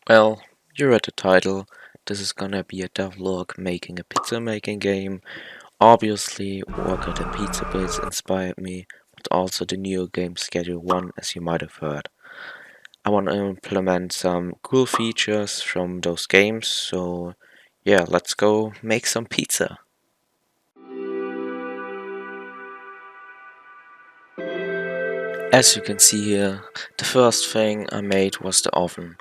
Well, you read the title. This is gonna be a devlog making a pizza making game. Obviously, Walker the Pizza Bits inspired me, but also the new game Schedule 1, as you might have heard. I want to implement some cool features from those games, so yeah, let's go make some pizza. As you can see here, the first thing I made was the oven.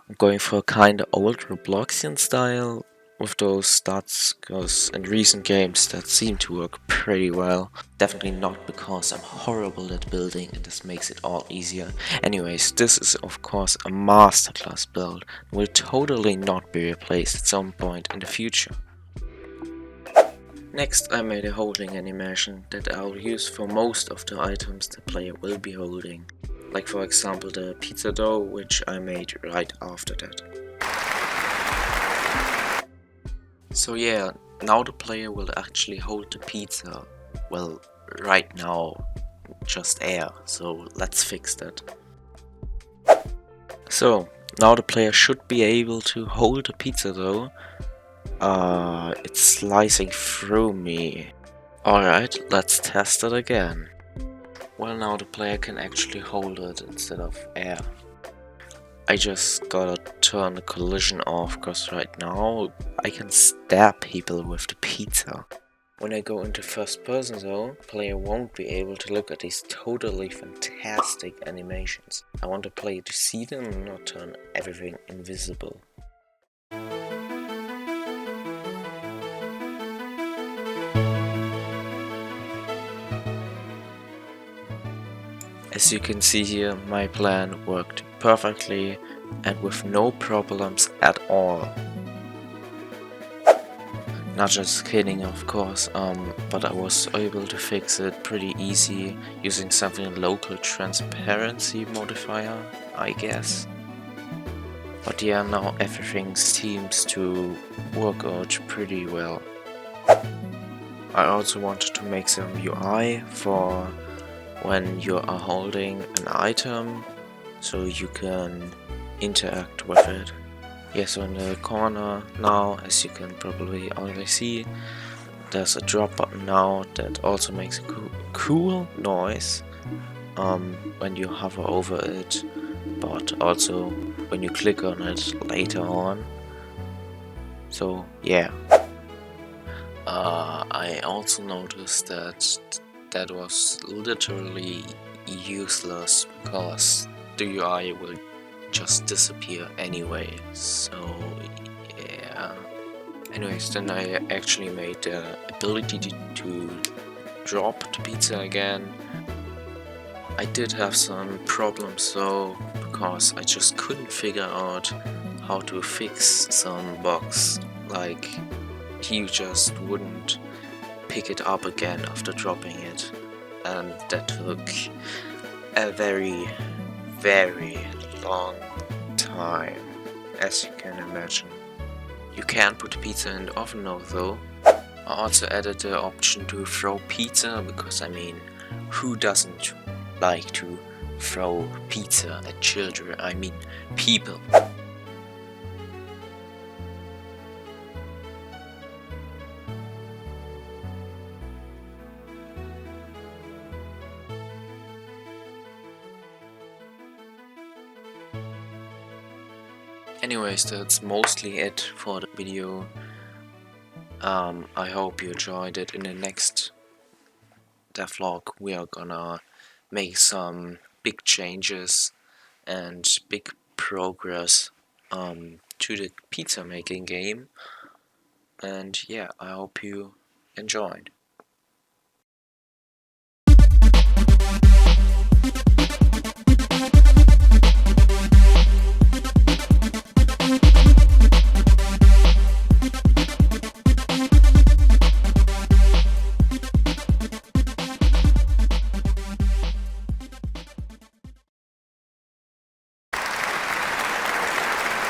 I'm going for a kinda old Robloxian style with those studs, cause in recent games that seem to work pretty well. Definitely not because I'm horrible at building and this makes it all easier. Anyways, this is of course a masterclass build and will totally not be replaced at some point in the future. Next I made a holding animation that I'll use for most of the items the player will be holding. Like for example the pizza dough, which I made right after that. So yeah, now the player will actually hold the pizza. Well, right now, just air, so let's fix that. So, now the player should be able to hold the pizza dough. It's slicing through me. Alright, let's test it again. Well, now the player can actually hold it instead of air. I just gotta turn the collision off, cause right now I can stab people with the pizza. When I go into first person though, player won't be able to look at these totally fantastic animations. I want the player to see them and not turn everything invisible. As you can see here, my plan worked perfectly and with no problems at all. Not just kidding, of course, but I was able to fix it pretty easy using something local transparency modifier, I guess. But yeah, now everything seems to work out pretty well. I also wanted to make some UI for when you are holding an item, so you can interact with it. Yeah, so in the corner now, as you can probably already see, there's a drop button now that also makes a cool noise when you hover over it, but also when you click on it later on. So yeah. I also noticed that that was literally useless because the UI will just disappear anyway, so yeah. Anyways, then I actually made the ability to drop the pizza again. I did have some problems though, because I just couldn't figure out how to fix some bugs, like he just wouldn't pick it up again after dropping it, and that took a very long time, as you can imagine. You can put pizza in the oven now though. I also added the option to throw pizza, because I mean, who doesn't like to throw pizza at children? I mean, people. Anyways, that's mostly it for the video. I hope you enjoyed it. In the next devlog we are gonna make some big changes and big progress to the pizza making game, and yeah, I hope you enjoyed.